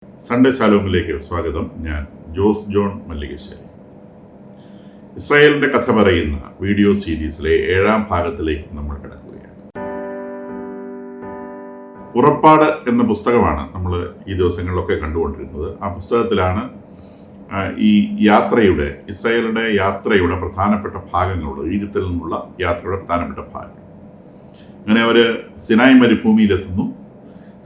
Sunday ശാലോമിലേക്ക് സ്വാഗതം. ഞാൻ Jose John Mallikassery. ഇസ്രായേലിന്റെ കഥ പറയുന്ന വീഡിയോ സീരീസിലെ 7ാം ഭാഗത്തിലേക്ക് നമ്മൾ കിടക്കുകയാണ്. പുറപ്പാട് എന്ന പുസ്തകമാണ് നമ്മൾ ഈ ദിവസങ്ങളിലൊക്കെ കണ്ടുകൊണ്ടിരുന്നത്. ആ പുസ്തകത്തിലാണ് ഈ ഇസ്രായേലിന്റെ യാത്രയുടെ പ്രധാനപ്പെട്ട ഭാഗങ്ങളുള്ളത്. ഈജിപ്തിൽ നിന്നുള്ള യാത്രയുടെ പ്രധാനപ്പെട്ട ഭാഗങ്ങൾ. അങ്ങനെ അവർ സിനായ് മരുഭൂമിയിലെത്തുന്നു.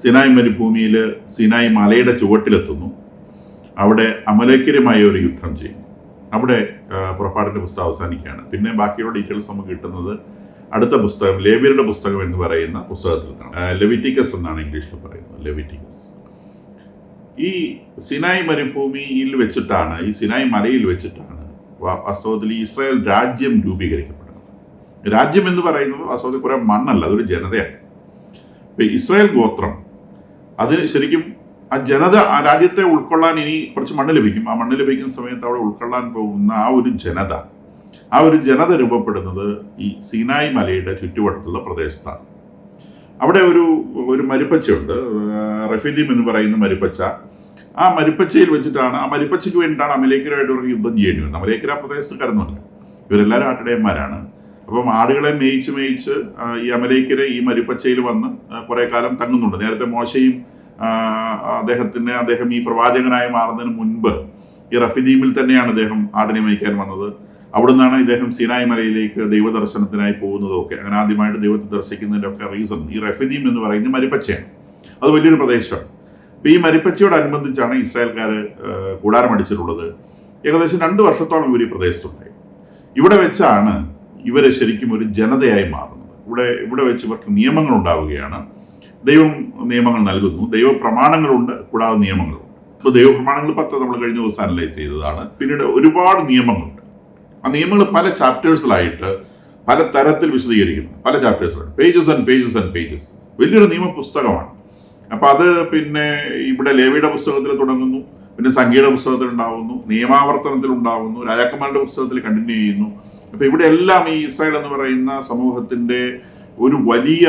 സിനായ് മരുഭൂമിയിൽ സിനായ് മലയുടെ ചുവട്ടിലെത്തുന്നു. അവിടെ അമലേക്കരുമായി ഒരു യുദ്ധം ചെയ്യുന്നു. അവിടെ പുറപ്പാടിൻ്റെ പുസ്തകം അവസാനിക്കുകയാണ്. പിന്നെ ബാക്കിയുള്ള ഡീറ്റെയിൽസ് നമുക്ക് കിട്ടുന്നത് അടുത്ത പുസ്തകം, ലേവ്യരുടെ പുസ്തകം എന്ന് പറയുന്ന പുസ്തകത്തിൽ നിന്നാണ്. ലെവിറ്റിക്കസ് എന്നാണ് ഇംഗ്ലീഷിൽ പറയുന്നത്, ലെവിറ്റിക്കസ്. ഈ സിനായ് മരുഭൂമിയിൽ വെച്ചിട്ടാണ്, ഈ സിനായ് മലയിൽ വെച്ചിട്ടാണ് വാസ്തവത്തിൽ ഇസ്രായേൽ രാജ്യം രൂപീകരിക്കപ്പെടുന്നത്. രാജ്യം എന്ന് പറയുന്നത് വാസ്തവത്തിൽ കുറെ മണ്ണല്ല, അതൊരു ജനതയാണ്. ഇസ്രായേൽ ഗോത്രം, അതിന് ശരിക്കും ആ ജനത, ആ രാജ്യത്തെ ഉൾക്കൊള്ളാൻ ഇനി കുറച്ച് മണ്ണ് ലഭിക്കും. ആ മണ്ണ് ലഭിക്കുന്ന സമയത്ത് അവിടെ ഉൾക്കൊള്ളാൻ പോകുന്ന ആ ഒരു ജനത രൂപപ്പെടുന്നത് ഈ സീനായ് മലയുടെ ചുറ്റുവട്ടത്തുള്ള പ്രദേശത്താണ്. അവിടെ ഒരു മരുപ്പച്ചയുണ്ട്, റഫീദീം എന്ന് പറയുന്ന മരുപ്പച്ച. ആ മരുപ്പച്ചയിൽ വെച്ചിട്ടാണ്, ആ മരുപ്പച്ചയ്ക്ക് വേണ്ടിയിട്ടാണ് അമലേക്കരുമായിട്ട് ഇവർക്ക് യുദ്ധം ചെയ്യേണ്ടി വന്നത്. അമലേക്കര ആ പ്രദേശത്ത് കടന്നുമില്ല, ഇവരെല്ലാവരും ആട്ടിടയന്മാരാണ്. അപ്പം ആടുകളെ മേയിച്ച് ഈ അമലേക്കര് ഈ മരുപ്പച്ചയിൽ വന്ന് കുറെ കാലം തങ്ങുന്നുണ്ട്. നേരത്തെ മോശയും അദ്ദേഹം ഈ പ്രവാചകനായി മാറുന്നതിന് മുൻപ് ഈ റഫീദീമിൽ തന്നെയാണ് അദ്ദേഹം ആടിനെ മേയ്ക്കാൻ വന്നത്. അവിടുന്നാണ് ഇദ്ദേഹം സീനായ് മലയിലേക്ക് ദൈവദർശനത്തിനായി പോകുന്നതൊക്കെ. അങ്ങനെ ആദ്യമായിട്ട് ദൈവത്തെ ദർശിക്കുന്നതിൻ്റെ ഒക്കെ റീസൺ ഈ റഫീദീം എന്ന് പറയുന്ന മരുപ്പച്ചയാണ്. അത് വലിയൊരു പ്രദേശമാണ്. അപ്പം ഈ മരുപ്പച്ചയോടനുബന്ധിച്ചാണ് ഇസ്രായേൽക്കാർ കൂടാരമടിച്ചിട്ടുള്ളത്. ഏകദേശം 2 വർഷത്തോളം ഇവർ ഈ പ്രദേശത്തുണ്ടായി. ഇവിടെ വെച്ചാണ് ഇവരെ ശരിക്കും ഒരു ജനതയായി മാറുന്നത്. ഇവിടെ വെച്ച് ഇവർക്ക് നിയമങ്ങൾ ഉണ്ടാവുകയാണ്. ദൈവം നിയമങ്ങൾ നൽകുന്നു, ദൈവപ്രമാണങ്ങളുണ്ട്, കൂടാതെ നിയമങ്ങളുണ്ട്. ഇപ്പോൾ ദൈവപ്രമാണങ്ങൾ 10 നമ്മൾ കഴിഞ്ഞ ദിവസം അനലൈസ് ചെയ്തതാണ്. പിന്നീട് ഒരുപാട് നിയമങ്ങളുണ്ട്. ആ നിയമങ്ങൾ പല ചാപ്റ്റേഴ്സിലായിട്ട് പല തരത്തിൽ വിശദീകരിക്കുന്നു. പല ചാപ്റ്റേഴ്സിലായിട്ട് pages and pages and pages. വലിയൊരു നിയമപുസ്തകമാണ്. അപ്പം അത് പിന്നെ ഇവിടെ ലേവിയുടെ പുസ്തകത്തിൽ തുടങ്ങുന്നു, പിന്നെ സംഖ്യയുടെ പുസ്തകത്തിൽ ഉണ്ടാവുന്നു, നിയമാവർത്തനത്തിൽ ഉണ്ടാവുന്നു, രാജാക്കന്മാരുടെ പുസ്തകത്തിൽ കണ്ടിന്യൂ ചെയ്യുന്നു. അപ്പം ഇവിടെ എല്ലാം ഈ ഇസ്രായേൽ എന്ന് പറയുന്ന സമൂഹത്തിൻ്റെ ഒരു വലിയ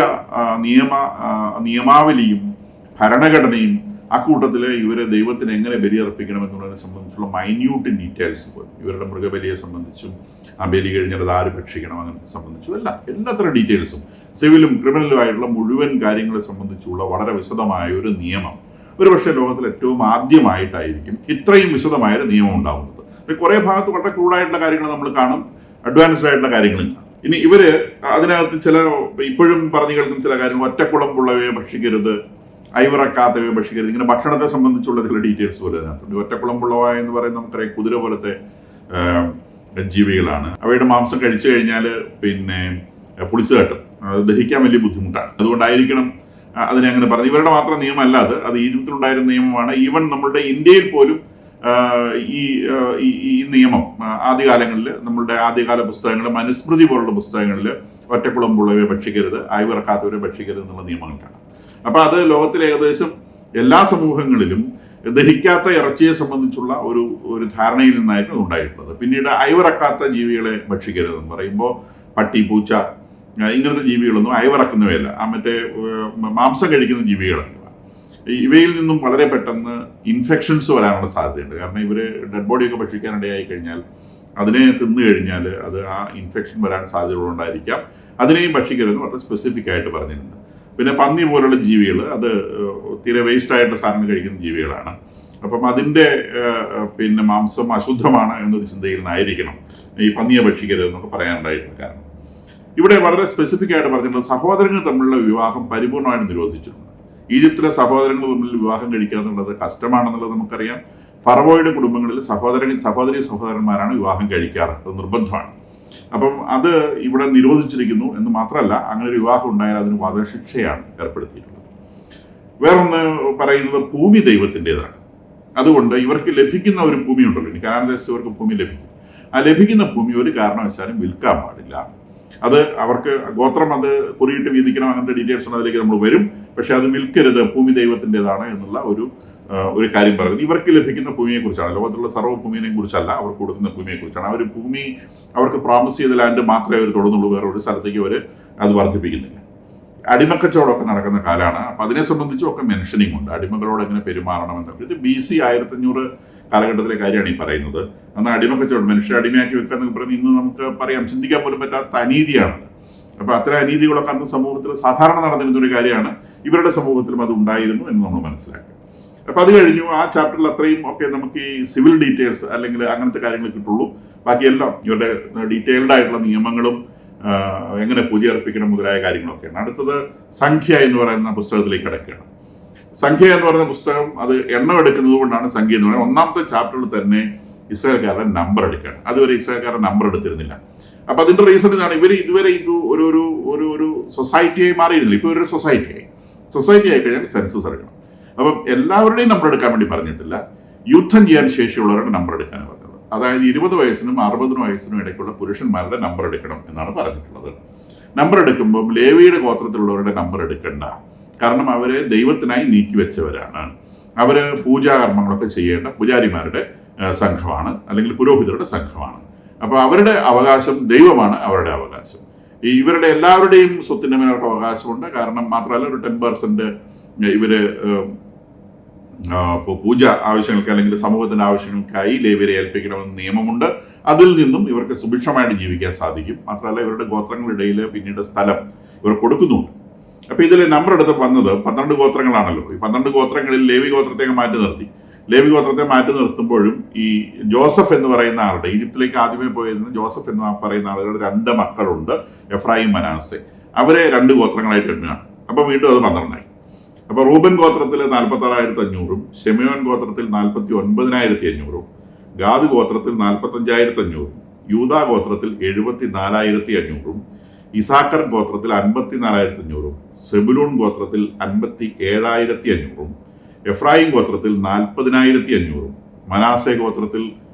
നിയമാവലിയും ഭരണഘടനയും അക്കൂട്ടത്തിൽ ഇവരെ ദൈവത്തിന് എങ്ങനെ ബലിയർപ്പിക്കണം എന്നുള്ളതിനെ സംബന്ധിച്ചുള്ള മൈന്യൂട്ട് ഡീറ്റെയിൽസ് പോലും, ഇവരുടെ മൃഗബലിയെ സംബന്ധിച്ചും ആ ബലി കഴിഞ്ഞാൽ അത് ആര് ഭക്ഷിക്കണം അങ്ങനത്തെ സംബന്ധിച്ചും എല്ലാത്തരം ഡീറ്റെയിൽസും, സിവിലും ക്രിമിനലും ആയിട്ടുള്ള മുഴുവൻ കാര്യങ്ങളെ സംബന്ധിച്ചുള്ള വളരെ വിശദമായ ഒരു നിയമം. ഒരുപക്ഷെ ലോകത്തിൽ ഏറ്റവും ആദ്യമായിട്ടായിരിക്കും ഇത്രയും വിശദമായൊരു നിയമം ഉണ്ടാകുന്നത്. കുറേ ഭാഗത്ത് വളരെ ക്രൂഡായിട്ടുള്ള കാര്യങ്ങൾ നമ്മൾ കാണും, അഡ്വാൻസ്ഡ് ആയിട്ടുള്ള കാര്യങ്ങളും കാണും. ഇനി ഇവര് അതിനകത്ത് ഇപ്പോഴും പറഞ്ഞു കേൾക്കുന്ന ചില കാര്യങ്ങൾ, ഒറ്റക്കുളമ്പുള്ളവയെ ഭക്ഷിക്കരുത്, അയവിറക്കാത്തവയെ ഭക്ഷിക്കരുത്, ഇങ്ങനെ ഭക്ഷണത്തെ സംബന്ധിച്ചുള്ള ചില ഡീറ്റെയിൽസ് പോലെ അതിനകത്തുണ്ട്. ഒറ്റക്കുളമ്പുള്ളവ എന്ന് പറയുന്നത് നമുക്കറിയാം കുതിര പോലത്തെ ജീവികളാണ്. അവയുടെ മാംസം കഴിച്ചു കഴിഞ്ഞാൽ പിന്നെ പുളിച്ച് കട്ടും, അത് ദഹിക്കാൻ വലിയ ബുദ്ധിമുട്ടാണ്. അതുകൊണ്ടായിരിക്കണം അതിനെ അങ്ങനെ പറഞ്ഞു. ഇവരുടെ മാത്രം നിയമമല്ല അത് ഈജിപ്തിലുണ്ടായിരുന്ന നിയമമാണ്. ഈവൻ നമ്മളുടെ ഇന്ത്യയിൽ പോലും ഈ നിയമം ആദ്യകാലങ്ങളിൽ, നമ്മളുടെ ആദ്യകാല പുസ്തകങ്ങൾ, മനുസ്മൃതി പോലുള്ള പുസ്തകങ്ങളിൽ ഒറ്റക്കുളമ്പുള്ളവയെ ഭക്ഷിക്കരുത്, അയവിറക്കാത്തവരെ ഭക്ഷിക്കരുത് എന്നുള്ള നിയമങ്ങൾ കാണാം. അപ്പം അത് ലോകത്തിലെ ഏകദേശം എല്ലാ സമൂഹങ്ങളിലും ദഹിക്കാത്ത ഇറച്ചിയെ സംബന്ധിച്ചുള്ള ഒരു ധാരണയിൽ നിന്നായിരുന്നു ഉണ്ടായിട്ടുള്ളത്. പിന്നീട് അയവിറക്കാത്ത ജീവികളെ ഭക്ഷിക്കരുതെന്ന് പറയുമ്പോൾ പട്ടി, പൂച്ച, ഇങ്ങനത്തെ ജീവികളൊന്നും അയവിറക്കുന്നവയല്ല, മറ്റേ മാംസം കഴിക്കുന്ന ജീവികളല്ല. ഇവയിൽ നിന്നും വളരെ പെട്ടെന്ന് ഇൻഫെക്ഷൻസ് വരാനുള്ള സാധ്യതയുണ്ട്. കാരണം ഇവർ ഡെഡ് ബോഡിയൊക്കെ ഭക്ഷിക്കാനിടയായി കഴിഞ്ഞാൽ, അതിനെ തിന്നു കഴിഞ്ഞാൽ അത് ആ ഇൻഫെക്ഷൻ വരാൻ സാധ്യതകളുണ്ടായിരിക്കാം. അതിനെയും ഭക്ഷിക്കരുതെന്ന് വളരെ സ്പെസിഫിക് ആയിട്ട് പറഞ്ഞിട്ടുണ്ട്. പിന്നെ പന്നി പോലുള്ള ജീവികൾ, അത് തീരെ വേസ്റ്റായിട്ട് സാധനം കഴിക്കുന്ന ജീവികളാണ്. അപ്പം അതിൻ്റെ പിന്നെ മാംസം അശുദ്ധമാണ് എന്നൊരു ചിന്തയിൽ നിന്നായിരിക്കണം ഈ പന്നിയെ ഭക്ഷിക്കരുതെന്നൊക്കെ പറയാനുണ്ടായിട്ടുള്ള കാരണം. ഇവിടെ വളരെ സ്പെസിഫിക് ആയിട്ട് പറഞ്ഞിട്ടുള്ളത് സഹോദരങ്ങൾ തമ്മിലുള്ള വിവാഹം പരിപൂർണമായിട്ട് നിരോധിച്ചിട്ടുണ്ട്. ഈജിപ്തിലെ സഹോദരങ്ങൾ തമ്മിൽ വിവാഹം കഴിക്കുക എന്നുള്ളത് കഷ്ടമാണെന്നുള്ളത് നമുക്കറിയാം. ഫറവോയുടെ കുടുംബങ്ങളിൽ സഹോദരന്മാരാണ് വിവാഹം കഴിക്കാറ്, അത് നിർബന്ധമാണ്. അപ്പം അത് ഇവിടെ നിരോധിച്ചിരിക്കുന്നു എന്ന് മാത്രമല്ല, അങ്ങനെ ഒരു വിവാഹം ഉണ്ടായാൽ അതിന് വധശിക്ഷയാണ് ഏർപ്പെടുത്തിയിട്ടുള്ളത്. വേറൊന്ന് പറയുന്നത് ഭൂമി ദൈവത്തിൻ്റെതാണ്. അതുകൊണ്ട് ഇവർക്ക് ലഭിക്കുന്ന ഒരു ഭൂമി ഉണ്ടല്ലോ, ഇനി കനാൻ ദേശത്ത് ഇവർക്ക് ഭൂമി ലഭിക്കും. ആ ലഭിക്കുന്ന ഭൂമി ഒരു കാരണവശാലും വിൽക്കാൻ പാടില്ല. അത് അവർക്ക് ഗോത്രം അത് കുറിയിട്ട് വീതിക്കണം, അങ്ങനത്തെ ഡീറ്റെയിൽസ് ഉണ്ട്, അതിലേക്ക് നമ്മൾ വരും. പക്ഷെ അത് വിൽക്കരുത്, ഭൂമി ദൈവത്തിൻ്റെതാണ് എന്നുള്ള ഒരു കാര്യം പറയുന്നത്. ഇവർക്ക് ലഭിക്കുന്ന ഭൂമിയെക്കുറിച്ചാണ്, ലോകത്തുള്ള സർവ്വഭൂമിയെ കുറിച്ചല്ല, അവർക്ക് കൊടുക്കുന്ന ഭൂമിയെക്കുറിച്ചാണ്. ആ ഒരു ഭൂമി അവർക്ക് പ്രോമിസ് ചെയ്ത ലാൻഡ് മാത്രമേ അവർ തൊടുന്നുള്ളൂ, വേറെ ഒരു സ്ഥലത്തേക്ക് അവർ അത് വർദ്ധിപ്പിക്കുന്നില്ല. അടിമക്കച്ചവടമൊക്കെ നടക്കുന്ന കാലമാണ്. അപ്പം അതിനെ സംബന്ധിച്ചും ഒക്കെ മെൻഷനിങ് ഉണ്ട്, അടിമകളോട് എങ്ങനെ പെരുമാറണം എന്നൊക്കെ. ഇത് BC 1500 കാലഘട്ടത്തിലെ കാര്യമാണ് ഈ പറയുന്നത്. എന്നാൽ അടിമക്കച്ചവടം, മനുഷ്യരെ അടിമയാക്കി വെക്കുക എന്നൊക്കെ പറയുന്നത് ഇന്ന് നമുക്ക് പറയാം, ചിന്തിക്കാൻ പോലും പറ്റാത്ത അനീതിയാണ്. അപ്പൊ അത്തരം അനീതികളൊക്കെ അന്ന് സമൂഹത്തിൽ സാധാരണ നടന്നിരുന്ന ഒരു കാര്യമാണ്. ഇവരുടെ സമൂഹത്തിലും അത് ഉണ്ടായിരുന്നു എന്ന് നമ്മൾ മനസ്സിലാക്കുക. അപ്പൊ അത് കഴിഞ്ഞു. ആ ചാപ്റ്ററിൽ അത്രയും ഒക്കെ നമുക്ക് ഈ സിവിൽ ഡീറ്റെയിൽസ് അല്ലെങ്കിൽ അങ്ങനത്തെ കാര്യങ്ങൾ കിട്ടുള്ളൂ. ബാക്കിയെല്ലാം ഇവരുടെ ഡീറ്റെയിൽഡ് ആയിട്ടുള്ള നിയമങ്ങളും എങ്ങനെ പൂജ അർപ്പിക്കണം മുതലായ കാര്യങ്ങളൊക്കെയാണ്. അടുത്തത് സംഖ്യ എന്ന് പറയുന്ന പുസ്തകത്തിലേക്ക് കിടക്കുകയാണ്. സംഖ്യ എന്ന് പറയുന്ന പുസ്തകം അത് എണ്ണം എടുക്കുന്നത് കൊണ്ടാണ് സംഖ്യ എന്ന് പറയുന്നത്. ഒന്നാമത്തെ ചാപ്റ്ററിൽ തന്നെ ഇസ്രായേൽക്കാരുടെ നമ്പർ എടുക്കുകയാണ്. അതുവരെ ഇസ്രായേൽക്കാരുടെ നമ്പർ എടുത്തിരുന്നില്ല. അപ്പൊ അതിന്റെ റീസൺ ഇതാണ്, ഇവർ ഇതുവരെ ഇത് ഒരു സൊസൈറ്റിയായി മാറിയിരുന്നില്ല. ഇപ്പൊ ഒരു സൊസൈറ്റി ആയി കഴിഞ്ഞാൽ സെൻസസ് എടുക്കണം. അപ്പം എല്ലാവരുടെയും നമ്പർ എടുക്കാൻ വേണ്ടി പറഞ്ഞിട്ടില്ല, യുദ്ധം ചെയ്യാൻ ശേഷിയുള്ളവരുടെ നമ്പർ എടുക്കാനാണ് പറഞ്ഞത്. അതായത് 20 വയസ്സിനും 60 വയസ്സിനും ഇടയ്ക്കുള്ള പുരുഷന്മാരുടെ നമ്പർ എടുക്കണം എന്നാണ് പറഞ്ഞിട്ടുള്ളത്. നമ്പർ എടുക്കുമ്പോൾ ലേവിയുടെ ഗോത്രത്തിലുള്ളവരുടെ നമ്പർ എടുക്കണ്ട, കാരണം അവര് ദൈവത്തിനായി നീക്കിവെച്ചവരാണ്. അവര് പൂജാകർമ്മങ്ങളൊക്കെ ചെയ്യേണ്ട പൂജാരിമാരുടെ സംഘമാണ്, അല്ലെങ്കിൽ പുരോഹിതരുടെ സംഘമാണ്. അപ്പൊ അവരുടെ അവകാശം ദൈവമാണ് അവരുടെ അവകാശം. ഇവരുടെ എല്ലാവരുടെയും സ്വത്തിന്റെ മേലൊക്കെ അവകാശമുണ്ട്. കാരണം മാത്രമല്ല, ഒരു 10% ഇവര് പൂജ ആവശ്യങ്ങൾക്ക് അല്ലെങ്കിൽ സമൂഹത്തിന്റെ ആവശ്യങ്ങൾക്കായി ലേവ്യരെ ഏൽപ്പിക്കണമെന്ന് നിയമമുണ്ട്. അതിൽ നിന്നും ഇവർക്ക് സുഭിക്ഷമായിട്ട് ജീവിക്കാൻ സാധിക്കും. മാത്രമല്ല, ഇവരുടെ ഗോത്രങ്ങളിടയിൽ പിന്നീട് സ്ഥലം ഇവർ കൊടുക്കുന്നുണ്ട്. അപ്പൊ ഇതിൽ നമ്പർ എടുത്ത് വന്നത് 12 ഗോത്രങ്ങളാണല്ലോ. ഈ 12 ഗോത്രങ്ങളിൽ ലേവി ഗോത്രത്തെ മാറ്റി നിർത്തി. ലേവി ഗോത്രത്തെ മാറ്റി നിർത്തുമ്പോഴും ഈ ജോസഫ് എന്ന് പറയുന്ന ആളുടെ, ഈജിപ്തിലേക്ക് ആദ്യമേ പോയിരുന്ന ജോസഫ് എന്ന് പറയുന്ന ആളുകളുടെ 2 മക്കളുണ്ട്, എഫ്രായിം, മനാസെ. അവരെ 2 ഗോത്രങ്ങളായിട്ട് എണ്ണുകയാണ്. അപ്പൊ വീണ്ടും അത് 12ആയി. അപ്പൊ റൂബൻ ഗോത്രത്തിൽ 46,500, ഷെമിയോൻ ഗോത്രത്തിൽ 49,500, ഗാദ് ഗോത്രത്തിൽ 45,500, യൂദാ ഗോത്രത്തിൽ 74,500, ഇസാക്കർ ഗോത്രത്തിൽ 54,500, സെബുലൂൺ ഗോത്രത്തിൽ 57,500, എഫ്രായിം ഗോത്രത്തിൽ 40,500, മനാസെ ഗോത്രത്തിൽ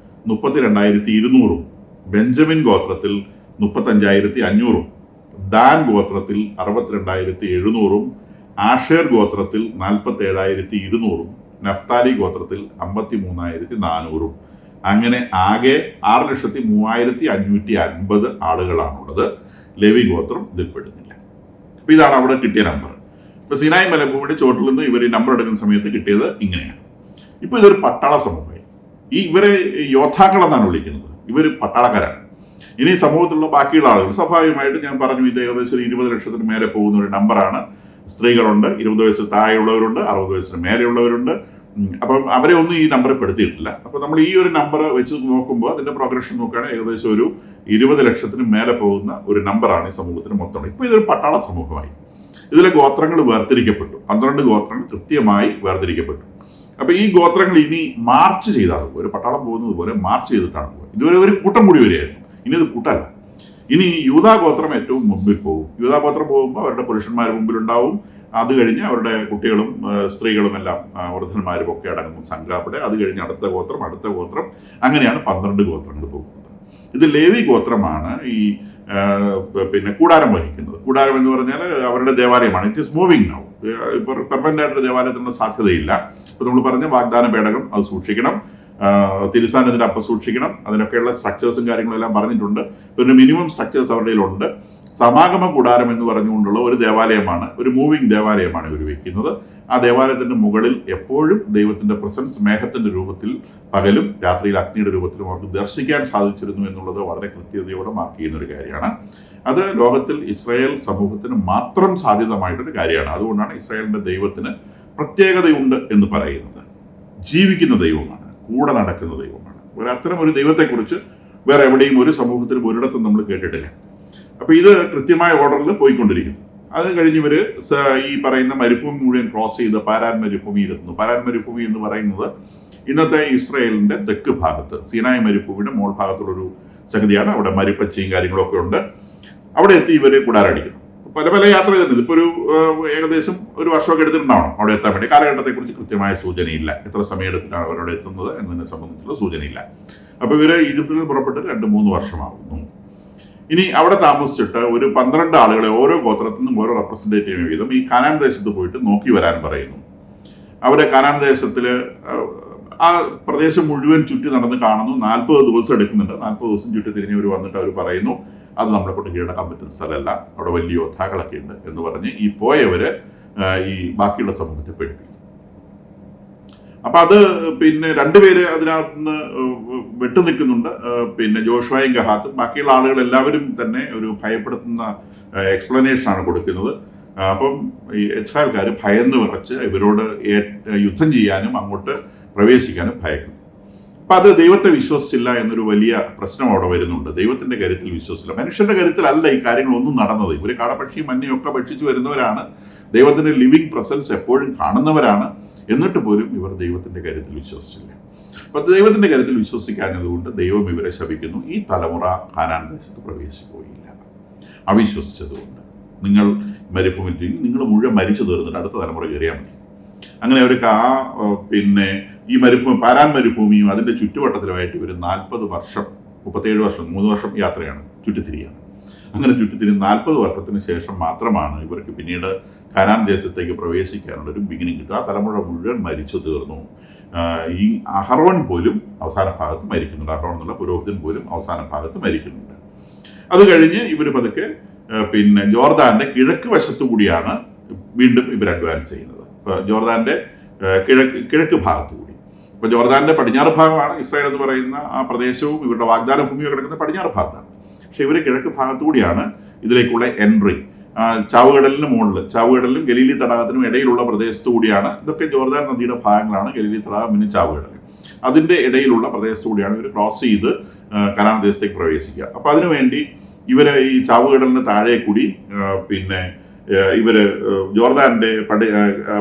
32,200, ബെഞ്ചമിൻ ഗോത്രത്തിൽ 35,500, ദാൻ ഗോത്രത്തിൽ 62,700, ആഷേർ ഗോത്രത്തിൽ 47,200, നഫ്താലി ഗോത്രത്തിൽ 53,400. അങ്ങനെ ആകെ 6,03,550 ആളുകളാണുള്ളത്. ലേവി ഗോത്രം ഇതിൽപ്പെടുന്നില്ല. അപ്പൊ ഇതാണ് അവിടെ കിട്ടിയ നമ്പർ. ഇപ്പൊ സിനായ് മലഭൂമിയുടെ ചോട്ടിൽ നിന്ന് ഇവർ നമ്പർ എടുക്കുന്ന സമയത്ത് കിട്ടിയത് ഇങ്ങനെയാണ്. ഇപ്പൊ ഇതൊരു പട്ടാള സമൂഹമായി. ഇവരെ യോദ്ധാക്കൾ എന്നാണ് വിളിക്കുന്നത്. ഇവർ പട്ടാളക്കാരാണ്. ഇനി സമൂഹത്തിലുള്ള ബാക്കിയുള്ള ആളുകൾ സ്വാഭാവികമായിട്ട് ഞാൻ പറഞ്ഞു, ഇത് ഏകദേശം 20 ലക്ഷത്തിന് മേലെ പോകുന്ന ഒരു നമ്പറാണ്. സ്ത്രീകളുണ്ട്, 20 വയസ്സിൽ താഴെയുള്ളവരുണ്ട്, 60 വയസ്സിന് മേലെയുള്ളവരുണ്ട്. അപ്പം അവരെ ഒന്നും ഈ നമ്പർ പെടുത്തിയിട്ടില്ല. അപ്പൊ നമ്മൾ ഈ ഒരു നമ്പർ വെച്ച് നോക്കുമ്പോൾ അതിന്റെ പ്രോഗ്രഷൻ നോക്കുകയാണെങ്കിൽ ഏകദേശം ഒരു 20 ലക്ഷത്തിന് മേലെ പോകുന്ന ഒരു നമ്പറാണ് ഈ സമൂഹത്തിന് മൊത്തം. ഇപ്പൊ ഇതൊരു പട്ടാള സമൂഹമായി. ഇതിലെ ഗോത്രങ്ങൾ വേർതിരിക്കപ്പെട്ടു. 12 ഗോത്രങ്ങൾ കൃത്യമായി വേർതിരിക്കപ്പെട്ടു. അപ്പൊ ഈ ഗോത്രങ്ങൾ ഇനി മാർച്ച് ചെയ്താണ്, ഒരു പട്ടാളം പോകുന്നത് പോലെ മാർച്ച് ചെയ്തിട്ടാണ് പോകുക. ഇതുവരെ ഒരു കൂട്ടം കൂടി വരികയായിരുന്നു, ഇനി ഇത് കൂട്ടല്ല. ഇനി യൂദാ ഗോത്രം ഏറ്റവും മുമ്പിൽ പോകും. യൂദാ ഗോത്രം പോകുമ്പോൾ അവരുടെ പുരുഷന്മാർ മുമ്പിലുണ്ടാവും. അത് കഴിഞ്ഞ് അവരുടെ കുട്ടികളും സ്ത്രീകളും എല്ലാം വൃദ്ധന്മാരും ഒക്കെ അടങ്ങുന്ന സംഘാപടെ. അത് കഴിഞ്ഞ് അടുത്ത ഗോത്രം, അങ്ങനെയാണ് 12 ഗോത്രങ്ങൾ പോകുന്നത്. ഇത് ലേവി ഗോത്രമാണ് ഈ കൂടാരം വഹിക്കുന്നത്. കൂടാരം എന്ന് പറഞ്ഞാൽ അവരുടെ ദേവാലയമാണ്. It is moving now. ഇപ്പോൾ പെർമനന്റ് ആയിട്ട് ദേവാലയത്തിനുള്ള സാധ്യതയില്ല. ഇപ്പൊ നമ്മൾ പറഞ്ഞ വാഗ്ദാന പേടകം അത് സൂക്ഷിക്കണം, തിരുസാന്നിധ്യത്തിൽ അപ്പം സൂക്ഷിക്കണം, അതിനൊക്കെയുള്ള സ്ട്രക്ചേഴ്സും കാര്യങ്ങളും എല്ലാം പറഞ്ഞിട്ടുണ്ട്. പിന്നെ മിനിമം സ്ട്രക്ചേഴ്സ് അവരുടെ കയ്യിലുണ്ട്. സമാഗമ കൂടാരം എന്ന് പറഞ്ഞുകൊണ്ടുള്ള ഒരു ദേവാലയമാണ്, ഒരു മൂവിങ് ദേവാലയമാണ് ഇവർ വെക്കുന്നത്. ആ ദേവാലയത്തിന്റെ മുകളിൽ എപ്പോഴും ദൈവത്തിന്റെ പ്രസൻസ് മേഘത്തിന്റെ രൂപത്തിൽ പകലും രാത്രിയിൽ അഗ്നിയുടെ രൂപത്തിലും അവർക്ക് ദർശിക്കാൻ സാധിച്ചിരുന്നു എന്നുള്ളത് വളരെ കൃത്യതയോടെ മാർക്ക് ചെയ്യുന്ന ഒരു കാര്യമാണ്. അത് ലോകത്തിൽ ഇസ്രായേൽ സമൂഹത്തിന് മാത്രം സാധ്യതമായിട്ടൊരു കാര്യമാണ്. അതുകൊണ്ടാണ് ഇസ്രായേലിന്റെ ദൈവത്തിന് പ്രത്യേകതയുണ്ട് എന്ന് പറയുന്നത്. ജീവിക്കുന്ന ദൈവമാണ്, കൂടെ നടക്കുന്ന ദൈവമാണ്. അത്തരം ഒരു ദൈവത്തെക്കുറിച്ച് വേറെ എവിടെയും ഒരു സമൂഹത്തിലും ഒരിടത്തും നമ്മൾ കേട്ടിട്ടില്ല. അപ്പൊ ഇത് കൃത്യമായ ഓർഡറിൽ പോയിക്കൊണ്ടിരിക്കുന്നു. അത് കഴിഞ്ഞ് ഇവര് ഈ പറയുന്ന മരുഭൂമി മുഴുവൻ ക്രോസ് ചെയ്ത് പാരാൻ മരുഭൂമിയിലെത്തുന്നു. പാരാൻ മരുഭൂമി എന്ന് പറയുന്നത് ഇന്നത്തെ ഇസ്രായേലിന്റെ തെക്ക് ഭാഗത്ത്, സീനായ് മരുഭൂമിയുടെ മോൾ ഭാഗത്തുള്ളൊരു സംഗതിയാണ്. അവിടെ മരുപ്പച്ചയും കാര്യങ്ങളൊക്കെ ഉണ്ട്. അവിടെ എത്തി ഇവര് കൂടാരടിക്കുന്നു. പല യാത്ര ചെയ്തിട്ടുണ്ട്. ഇപ്പൊ ഏകദേശം ഒരു വർഷമൊക്കെ എടുത്തിട്ടുണ്ടാവണം അവിടെ എത്താൻ വേണ്ടി. കാലഘട്ടത്തെക്കുറിച്ച് കൃത്യമായ സൂചനയില്ല, എത്ര സമയം എടുത്തിട്ടാണ് അവരവിടെ എത്തുന്നത് എന്നതിനെ സംബന്ധിച്ചുള്ള സൂചനയില്ല. അപ്പൊ ഇവര് ഈജിപ്തിൽ നിന്ന് പുറപ്പെട്ടിട്ട് 2-3 വർഷമാകുന്നു. ഇനി അവിടെ താമസിച്ചിട്ട് ഒരു 12 ആളുകളെ ഓരോ ഗോത്രത്തിൽ നിന്നും ഓരോ റെപ്രസെന്റേറ്റീവ് വീതം ഈ കാനാൻ ദേശത്ത് പോയിട്ട് നോക്കി വരാൻ പറയുന്നു. അവരെ കാനാൻ ദേശത്തില് ആ പ്രദേശം മുഴുവൻ ചുറ്റി നടന്ന് കാണുന്നു. 40 ദിവസം എടുക്കുന്നുണ്ട്. 40 ദിവസം ചുറ്റി തിരിഞ്ഞ് അവർ വന്നിട്ട് അവർ പറയുന്നു, അത് നമ്മളെ കൊണ്ട് കീഴടക്കാൻ പറ്റുന്ന സ്ഥലമല്ല, അവിടെ വലിയ യോദ്ധാക്കളൊക്കെ ഉണ്ട് എന്ന് പറഞ്ഞ് ഈ പോയവര് ഈ ബാക്കിയുള്ള സമൂഹത്തെ പേടിപ്പിക്കും. അപ്പൊ അത് പിന്നെ രണ്ടുപേര് അതിനകത്ത് നിന്ന് വിട്ടുനിൽക്കുന്നുണ്ട്. പിന്നെ ജോഷുവയും ഗഹാത്തും. ബാക്കിയുള്ള ആളുകൾ എല്ലാവരും തന്നെ ഒരു ഭയപ്പെടുത്തുന്ന എക്സ്പ്ലനേഷനാണ് കൊടുക്കുന്നത്. അപ്പം ഈ ഇസ്രായേൽക്കാർ ഭയന്ന് വിറച്ച് ഇവരോട് യുദ്ധം ചെയ്യാനും അങ്ങോട്ട് പ്രവേശിക്കാനും ഭയക്കുന്നു. അപ്പൊ അത് ദൈവത്തെ വിശ്വസിച്ചില്ല എന്നൊരു വലിയ പ്രശ്നം അവിടെ വരുന്നുണ്ട്. ദൈവത്തിന്റെ കരുത്തിൽ വിശ്വസിച്ചില്ല, മനുഷ്യന്റെ കരുത്തിലല്ല ഈ കാര്യങ്ങളൊന്നും നടന്നത്. ഇവർ കാടപ്പക്ഷിയും മഞ്ഞയും ഒക്കെ ഭക്ഷിച്ചു വരുന്നവരാണ്, ദൈവത്തിന്റെ ലിവിങ് പ്രസൻസ് എപ്പോഴും കാണുന്നവരാണ്. എന്നിട്ട് പോലും ഇവർ ദൈവത്തിന്റെ കരുത്തിൽ വിശ്വസിച്ചില്ല. അപ്പൊ ദൈവത്തിന്റെ കരുത്തിൽ വിശ്വസിക്കാഞ്ഞതുകൊണ്ട് ദൈവം ഇവരെ ശപിക്കുന്നു. ഈ തലമുറ കാനാൻ ദേശത്ത് പ്രവേശിക്കുകയില്ല, അവിശ്വസിച്ചതുകൊണ്ട്. നിങ്ങൾ മരുഭൂമിയിൽ നിങ്ങൾ മുഴുവൻ മരിച്ചു തീർന്നിട്ട് അടുത്ത തലമുറ കയറിയാൽ മതി. അങ്ങനെ അവർക്ക് പിന്നെ ഈ പാരാൻ മരുഭൂമിയും അതിൻ്റെ ചുറ്റുവട്ടത്തിലുമായിട്ട് ഇവർ 40 വർഷം 37 വർഷം 3 വർഷം യാത്രയാണ്, ചുറ്റിത്തിരിയാണ്. അങ്ങനെ ചുറ്റിത്തിരി 40 വർഷത്തിന് ശേഷം മാത്രമാണ് ഇവർക്ക് പിന്നീട് കാനാൻ ദേശത്തേക്ക് പ്രവേശിക്കാനുള്ള ഒരു ബിഗിനിങ് കിട്ടുക. ആ തലമുറ മുഴുവൻ മരിച്ചു തീർന്നു. ഈ അഹറോൻ പോലും അവസാന ഭാഗത്ത് മരിക്കുന്നുണ്ട്. അഹറോൻ എന്നുള്ള പുരോഹിതൻ പോലും അവസാന ഭാഗത്ത് മരിക്കുന്നുണ്ട്. അത് കഴിഞ്ഞ് ഇവർ പതുക്കെ പിന്നെ ജോർദാന്റെ കിഴക്ക് വശത്തു കൂടിയാണ് വീണ്ടും ഇവർ അഡ്വാൻസ് ചെയ്യുന്നത്. ജോർദാന്റെ കിഴക്ക് ഭാഗത്തു കൂടി. ഇപ്പൊ ജോർദാന്റെ പടിഞ്ഞാറ് ഭാഗമാണ് ഇസ്രായേൽ എന്ന് പറയുന്ന ആ പ്രദേശവും ഇവരുടെ വാഗ്ദാന ഭൂമിയും കിടക്കുന്ന പടിഞ്ഞാറ് ഭാഗത്താണ്. പക്ഷെ ഇവർ കിഴക്ക് ഭാഗത്തു കൂടിയാണ് ഇതിലേക്കുള്ള എൻട്രി. ചാവുകടലിന് മുകളിൽ, ചാവുകടലിനും ഗലീലി തടാകത്തിനും ഇടയിലുള്ള പ്രദേശത്തു കൂടിയാണ്. ഇതൊക്കെ ജോർദാൻ നദിയുടെ ഭാഗങ്ങളാണ്, ഗലീലി തടാകം പിന്നെ ചാവുകടൽ. അതിന്റെ ഇടയിലുള്ള പ്രദേശത്തു കൂടിയാണ് ഇവർ ക്രോസ് ചെയ്ത് കനാൻ ദേശത്തേക്ക് പ്രവേശിക്കുക. അപ്പൊ അതിനുവേണ്ടി ഇവര് ഈ ചാവുകടലിന് താഴെ കൂടി പിന്നെ ഇവര് ജോർദാന്റെ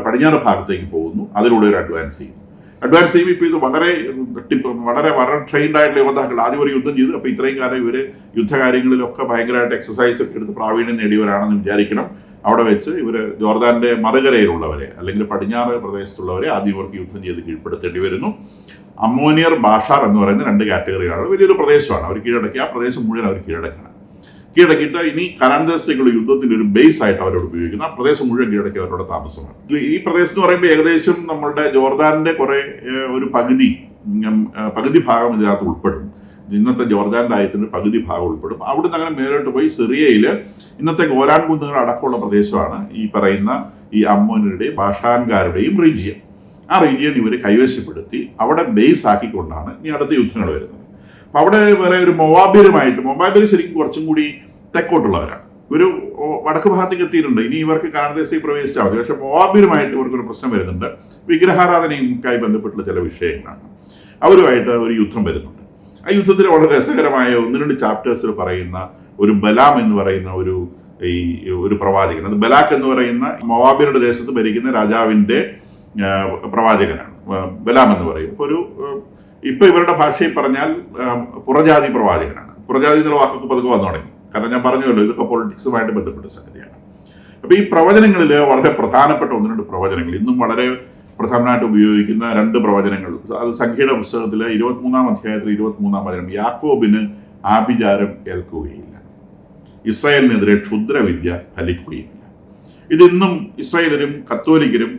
പടിഞ്ഞാറ് ഭാഗത്തേക്ക് പോകുന്നു. അതിലൂടെ ഒരു അഡ്വാൻസ് ചെയ്യുന്നു. ഇപ്പൊ ഇത് വളരെ ട്രെയിൻഡ് ആയിട്ടുള്ള യോദ്ധാക്കൾ ആദ്യം ഒരു യുദ്ധം ചെയ്ത്, അപ്പൊ ഇത്രയും കാലം ഇവര് യുദ്ധകാര്യങ്ങളിലൊക്കെ ഭയങ്കരമായിട്ട് എക്സസൈസ് ഒക്കെ എടുത്ത് പ്രാവീണ്യം നേടിയവരാണെന്ന് വിചാരിക്കണം. അവിടെ വെച്ച് ഇവര് ജോർദാന്റെ മറുകരയിലുള്ളവരെ അല്ലെങ്കിൽ പടിഞ്ഞാറ് പ്രദേശത്തുള്ളവരെ ആദ്യം ഇവർക്ക് യുദ്ധം ചെയ്ത് കീഴ്പ്പെടുത്തേണ്ടി വരുന്നു. അമ്മോനിയർ, ബാഷാർ എന്ന് പറയുന്ന 2 കാറ്റഗറിയാണ്. വലിയൊരു പ്രദേശമാണ് അവർ കീഴടക്കി. ആ പ്രദേശം മുഴുവൻ അവർ കീഴടക്കിയിട്ട് ഇനി കനാൻ ദേശത്തേക്കുള്ള യുദ്ധത്തിന്റെ ഒരു ബേസ് ആയിട്ട് അവരോട് ഉപയോഗിക്കുന്നു. ആ പ്രദേശം മുഴുവൻ കീഴടക്കി അവരുടെ താമസമാണ്. ഈ പ്രദേശം എന്ന് പറയുമ്പോൾ ഏകദേശം നമ്മളുടെ ജോർദാന്റെ ഒരു പകുതി ഭാഗം ഇതിനകത്ത് ഉൾപ്പെടും. ഇന്നത്തെ ജോർദാൻ രാജ്യത്തിന്റെ പകുതി ഭാഗം ഉൾപ്പെടും. അവിടുന്ന് അങ്ങനെ മേലോട്ട് പോയി സിറിയയില് ഇന്നത്തെ ഗോലാൻ കുന്നുകൾ അടക്കമുള്ള പ്രദേശമാണ് ഈ പറയുന്ന ഈ അമ്മോനരുടെയും ബാഷാൻകാരുടെയും റീജിയൻ. ആ റീജിയൻ ഇവർ കൈവശപ്പെടുത്തി അവിടെ ബേസ് ആക്കിക്കൊണ്ടാണ് ഇനി അടുത്ത യുദ്ധങ്ങൾ വരുന്നത്. അപ്പൊ അവിടെ വേറെ ഒരു മൊവാബിയർ ശരിക്കും കുറച്ചും കൂടി തെക്കോട്ടുള്ളവരാണ്. ഒരു വടക്ക് ഭാഗത്തേക്ക് എത്തിയിട്ടുണ്ട്. ഇനി ഇവർക്ക് കനാൻ ദേശത്തേക്ക് പ്രവേശിച്ചാൽ മതി. പക്ഷെ മൊവാബിയറുമായിട്ട് ഇവർക്കൊരു പ്രശ്നം വരുന്നുണ്ട്. വിഗ്രഹാരാധനയുമായി ബന്ധപ്പെട്ടുള്ള ചില വിഷയങ്ങളാണ്. അവരുമായിട്ട് ഒരു യുദ്ധം വരുന്നുണ്ട്. ആ യുദ്ധത്തിൽ വളരെ രസകരമായ 1-2 ചാപ്റ്റേഴ്സിൽ പറയുന്ന ഒരു ബലാം എന്ന് പറയുന്ന ഒരു പ്രവാചകൻ. അത് ബലാക്ക് എന്ന് പറയുന്ന മൊവാബിയരുടെ ദേശത്ത് ഭരിക്കുന്ന രാജാവിന്റെ പ്രവാചകനാണ് ബലാം എന്ന് പറയും. ഇപ്പൊ ഇവരുടെ ഭാഷയിൽ പറഞ്ഞാൽ പുറജാതി പ്രവാചകനാണ്. പുറജാതി എന്നുള്ള വാക്കൊക്കെ പതുക്കെ വന്നു തുടങ്ങി. കാരണം ഞാൻ പറഞ്ഞല്ലോ, ഇതൊക്കെ പൊളിറ്റിക്സുമായിട്ട് ബന്ധപ്പെട്ട സംഗതിയാണ്. അപ്പൊ ഈ പ്രവചനങ്ങളിൽ വളരെ പ്രധാനപ്പെട്ട 1-2 പ്രവചനങ്ങൾ, ഇന്നും വളരെ പ്രധാനമായിട്ട് ഉപയോഗിക്കുന്ന 2 പ്രവചനങ്ങൾ. അത് സംഖ്യയുടെ പുസ്തകത്തിലെ 23-ാം അധ്യായത്തിൽ 23-ാം വചനം, യാക്കോബിന് ആഭിചാരം ഏൽക്കുകയില്ല, ഇസ്രായേലിനെതിരെ ക്ഷുദ്രവിദ്യ ഫലിക്കുകയില്ല. ഇതിന്നും ഇസ്രായേലരും കത്തോലിക്കരും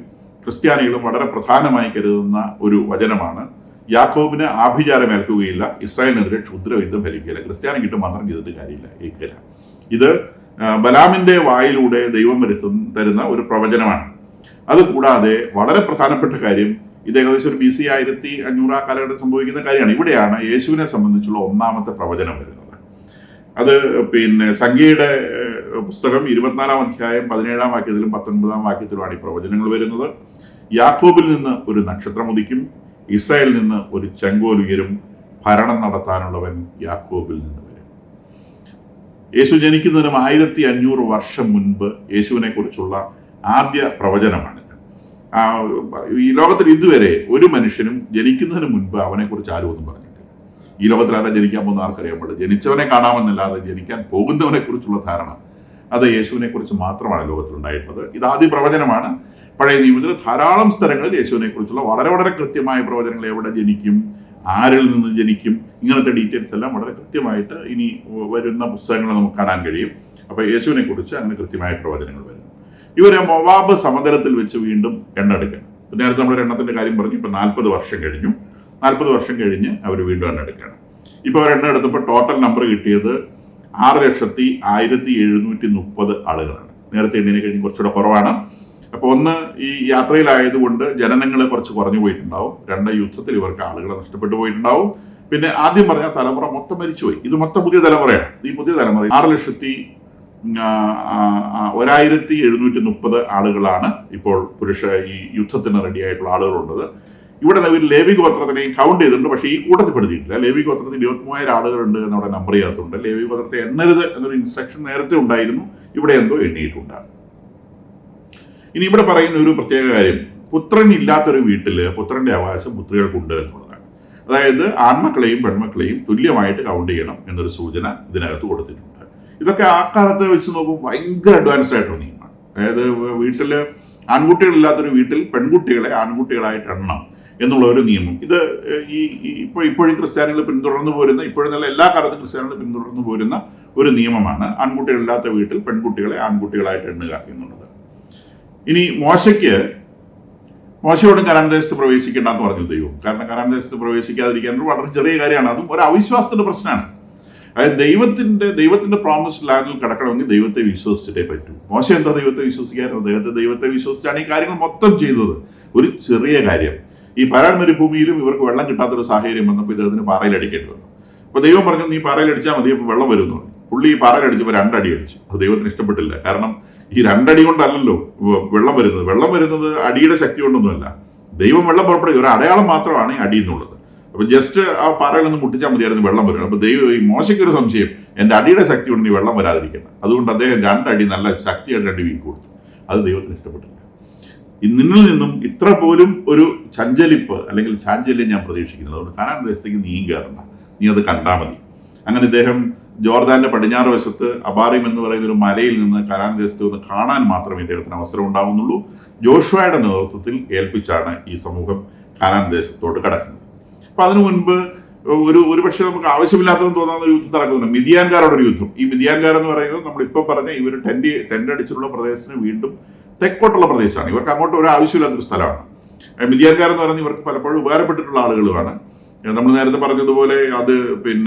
ക്രിസ്ത്യാനികളും വളരെ പ്രധാനമായി കരുതുന്ന ഒരു വചനമാണ്. യാക്കോബിന് ആഭിചാരം ഏൽക്കുകയില്ല, ഇസ്രായേലിനെതിരെ ക്ഷുദ്രവിദ്യ ഫലിക്കുകയില്ല. ക്രിസ്ത്യാനിക്കിട്ട് മന്ത്രം ചെയ്തിട്ട് കാര്യമില്ല, ഏൽക്കില്ല. ഇത് ബലാമിന്റെ വായിലൂടെ ദൈവം തരുന്ന ഒരു പ്രവചനമാണ്. അതുകൂടാതെ വളരെ പ്രധാനപ്പെട്ട കാര്യം, ഇത് ഏകദേശം ഒരു BC 1500 കാലഘട്ടം സംഭവിക്കുന്ന കാര്യമാണ്. ഇവിടെയാണ് യേശുവിനെ സംബന്ധിച്ചുള്ള 1-ാമത്തെ പ്രവചനം വരുന്നത്. അത് പിന്നെ സംഖ്യയുടെ പുസ്തകം 24-ാം അധ്യായം 17-ാം വാക്യത്തിലും 19-ാം വാക്യത്തിലുമാണ് ഈ പ്രവചനങ്ങൾ വരുന്നത്. യാക്കോബിൽ നിന്ന് ഒരു നക്ഷത്രം ഉദിക്കും, ഇസ്രായേലിൽ നിന്ന് ഒരു ചെങ്കോൽ ഉയരും, ഭരണം നടത്താനുള്ളവൻ യാക്കോബിൽ നിന്ന് വരും. യേശു ജനിക്കുന്നതിനും 1500 വർഷം മുൻപ് യേശുവിനെ കുറിച്ചുള്ള ആദ്യ പ്രവചനമാണിത്. ഈ ലോകത്തിൽ ഇതുവരെ ഒരു മനുഷ്യനും ജനിക്കുന്നതിന് മുൻപ് അവനെക്കുറിച്ച് ആരും ഒന്നും പറഞ്ഞിട്ടില്ല. ഈ ലോകത്തിൽ ആരാ ജനിക്കാൻ പോകുന്ന ആർക്കറിയാൻ പാടില്ല. ജനിച്ചവനെ കാണാമെന്നല്ലാതെ ജനിക്കാൻ പോകുന്നവനെ കുറിച്ചുള്ള ധാരണ അത് യേശുവിനെ കുറിച്ച് മാത്രമാണ് ലോകത്തിലുണ്ടായിട്ടുള്ളത്. ഇത് ആദ്യ പ്രവചനമാണ്. പഴയ നിയമത്തിൽ ധാരാളം സ്ഥലങ്ങളിൽ യേശുവിനെ കുറിച്ചുള്ള വളരെ വളരെ കൃത്യമായ പ്രവചനങ്ങൾ, എവിടെ ജനിക്കും, ആരിൽ നിന്ന് ജനിക്കും, ഇങ്ങനത്തെ ഡീറ്റെയിൽസ് എല്ലാം വളരെ കൃത്യമായിട്ട് ഇനി വരുന്ന പുസ്തകങ്ങൾ നമുക്ക് കാണാൻ കഴിയും. അപ്പോൾ യേശുവിനെ കുറിച്ച് അങ്ങനെ കൃത്യമായ പ്രവചനങ്ങൾ വരുന്നു. ഇവരെ മൊവാബ് സമതലത്തിൽ വെച്ച് വീണ്ടും എണ്ണെടുക്കണം. നേരത്തെ നമ്മൾ എണ്ണത്തിന്റെ കാര്യം പറഞ്ഞു. ഇപ്പൊ 40 വർഷം കഴിഞ്ഞു. 40 വർഷം കഴിഞ്ഞ് അവർ വീണ്ടും എണ്ണെടുക്കുകയാണ്. ഇപ്പൊ അവർ എണ്ണെടുത്തപ്പോൾ ടോട്ടൽ നമ്പർ കിട്ടിയത് 6,01,730 ആളുകളാണ്. നേരത്തെ എണ്ണിനെ കഴിഞ്ഞ് കുറച്ചുകൂടെ കുറവാണ്. അപ്പോൾ ഒന്ന്, ഈ യാത്രയിലായതുകൊണ്ട് ജനനങ്ങൾ കുറച്ച് കുറഞ്ഞു പോയിട്ടുണ്ടാവും. 2, യുദ്ധത്തിൽ ഇവർക്ക് ആളുകളെ നഷ്ടപ്പെട്ടു പോയിട്ടുണ്ടാവും. പിന്നെ ആദ്യം പറഞ്ഞ തലമുറ മൊത്തം മരിച്ചുപോയി. ഇത് മൊത്തം പുതിയ തലമുറയാണ്. ഈ പുതിയ തലമുറ 6,01,730 ആളുകളാണ് ഇപ്പോൾ ഈ യുദ്ധത്തിന് റെഡിയായിട്ടുള്ള ആളുകളുള്ളത്. ഇവിടെ ഇവർ ലേവി ഗോത്രത്തിനെയും കൗണ്ട് ചെയ്തിട്ടുണ്ട്, പക്ഷേ ഈ കൂട്ടത്തിൽ പെടുത്തിയിട്ടില്ല. ലേവി ഗോത്രത്തിൽ 23,000 ആളുകളുണ്ട് എന്നവിടെ നമ്പർ ചെയ്യാത്തുണ്ട്. ലേവി ഗോത്രത്തെ എണ്ണരുത് എന്നൊരു ഇൻസ്ട്രക്ഷൻ നേരത്തെ ഉണ്ടായിരുന്നു, ഇവിടെ എന്തോ എണ്ണിയിട്ടുണ്ട്. ഇനി ഇവിടെ പറയുന്ന ഒരു പ്രത്യേക കാര്യം, പുത്രൻ ഇല്ലാത്തൊരു വീട്ടില് പുത്രന്റെ അവകാശം പുത്രികൾക്കുണ്ട് എന്നുള്ളതാണ്. അതായത് ആൺമക്കളെയും പെൺമക്കളെയും തുല്യമായിട്ട് കൗണ്ട് ചെയ്യണം എന്നൊരു സൂചന ഇതിനകത്ത് കൊടുത്തിട്ടുണ്ട്. ഇതൊക്കെ ആ കാലത്ത് വെച്ച് നോക്കുമ്പോൾ ഭയങ്കര അഡ്വാൻസ്ഡ് ആയിട്ടുള്ള നിയമമാണ്. അതായത് വീട്ടില് ആൺകുട്ടികളില്ലാത്തൊരു വീട്ടിൽ പെൺകുട്ടികളെ ആൺകുട്ടികളായിട്ട് എണ്ണണം എന്നുള്ള ഒരു നിയമം. ഇത് ഇപ്പോഴും ക്രിസ്ത്യാനികൾ പിന്തുടർന്നു പോരുന്ന, ഇപ്പോഴും എല്ലാ കാലത്തും ക്രിസ്ത്യാനികൾ പിന്തുടർന്നു പോരുന്ന ഒരു നിയമമാണ് ആൺകുട്ടികളില്ലാത്ത വീട്ടിൽ പെൺകുട്ടികളെ ആൺകുട്ടികളായിട്ട് എണ്ണുക എന്നുള്ളത്. ഇനി മോശയോടും കനാൻ ദേശത്ത് പ്രവേശിക്കേണ്ട എന്ന് പറഞ്ഞു ദൈവം. കാരണം കനാൻ ദേശത്ത് പ്രവേശിക്കാതിരിക്കാൻ വളരെ ചെറിയ കാര്യമാണ്, അതും ഒരു അവിശ്വാസത്തിന്റെ പ്രശ്നമാണ്. അതായത് ദൈവത്തിന്റെ പ്രോമിസ്ഡ് ലാൻഡിൽ കിടക്കണമെങ്കിൽ ദൈവത്തെ വിശ്വസിച്ചിട്ടേ പറ്റൂ. മോശ എന്താ ദൈവത്തെ വിശ്വസിക്കാറുണ്ട്? ദൈവത്തെ വിശ്വസിച്ചാണ് ഈ കാര്യങ്ങൾ മൊത്തം ചെയ്തത്. ഒരു ചെറിയ കാര്യം, ഈ പരാൻ മരുഭൂമിയിലും ഇവർക്ക് വെള്ളം കിട്ടാത്തൊരു സാഹചര്യം വന്നപ്പോൾ ഇദ്ദേഹത്തിന് പാറയിൽ അടിക്കേണ്ടി വന്നു. അപ്പോൾ ദൈവം പറഞ്ഞു, നീ പാറയിൽ അടിച്ചാൽ മതി, അപ്പോൾ വെള്ളം വരുന്നു. പുള്ളി ഈ പാറയിൽ അടിച്ചപ്പോൾ 2 അടി അടിച്ചു. അത് ദൈവത്തിന് ഇഷ്ടപ്പെട്ടില്ല. കാരണം ഈ 2 അടി കൊണ്ടല്ലല്ലോ വെള്ളം വരുന്നത് അടിയുടെ ശക്തി കൊണ്ടൊന്നുമല്ല. ദൈവം വെള്ളം പുറപ്പെടുക ഒരു അടയാളം മാത്രമാണ് ഈ അടി എന്നുള്ളത്. അപ്പൊ ജസ്റ്റ് ആ പാറയിൽ നിന്ന് മുട്ടിച്ചാൽ മതിയായിരുന്നു വെള്ളം വരും. അപ്പൊ ഈ മോശയ്ക്കൊരു സംശയം, എൻ്റെ അടിയുടെ ശക്തി കൊണ്ട് നീ വെള്ളം വരാതിരിക്കണം. അതുകൊണ്ട് അദ്ദേഹം 2 അടി നല്ല ശക്തിയായിട്ട് 2 വീക്ക് കൊടുത്തു. അത് ദൈവത്തിന് ഇഷ്ടപ്പെട്ടില്ല. നിന്നിൽ നിന്നും ഇത്ര പോലും ഒരു ചഞ്ചലിപ്പ് അല്ലെങ്കിൽ ചാഞ്ചല്യം ഞാൻ പ്രതീക്ഷിക്കുന്നത്. അതുകൊണ്ട് കനാൻ ദേശത്തേക്ക് നീയും കയറണ്ട, നീ അത് കണ്ടാൽ മതി. അങ്ങനെ ഇദ്ദേഹം ജോർദാന്റെ പടിഞ്ഞാറ് വശത്ത് അബാറിം എന്ന് പറയുന്ന ഒരു മലയിൽ നിന്ന് കനാൻ ദേശത്ത് ഒന്ന് കാണാൻ മാത്രമേ ഇദ്ദേഹത്തിന് അവസരം ഉണ്ടാവുന്നുള്ളൂ. ജോഷുവയുടെ നേതൃത്വത്തിൽ ഏൽപ്പിച്ചാണ് ഈ സമൂഹം കനാൻ ദേശത്തോട്ട് കടക്കുന്നത്. അപ്പൊ അതിനു മുൻപ് ഒരുപക്ഷെ നമുക്ക് ആവശ്യമില്ലാത്തതെന്ന് തോന്നുന്ന ഒരു യുദ്ധം നടക്കുന്നുണ്ട്, മിതിയാൻകാരുടെ ഒരു യുദ്ധം. ഈ മിതിയാൻകാർ എന്ന് പറയുന്നത് നമ്മളിപ്പോൾ പറഞ്ഞ ഇവർ ടെന്റ് അടിച്ചിട്ടുള്ള പ്രദേശത്തിന് വീണ്ടും തെക്കോട്ടുള്ള പ്രദേശമാണ്. ഇവർക്ക് അങ്ങോട്ട് ഒരു ആവശ്യമില്ലാത്തൊരു സ്ഥലമാണ്. മിതിയാൻകാർ എന്ന് പറയുന്നത് ഇവർക്ക് പലപ്പോഴും ഉപകാരപ്പെട്ടിട്ടുള്ള ആളുകളുമാണ്. നമ്മൾ നേരത്തെ പറഞ്ഞതുപോലെ അത്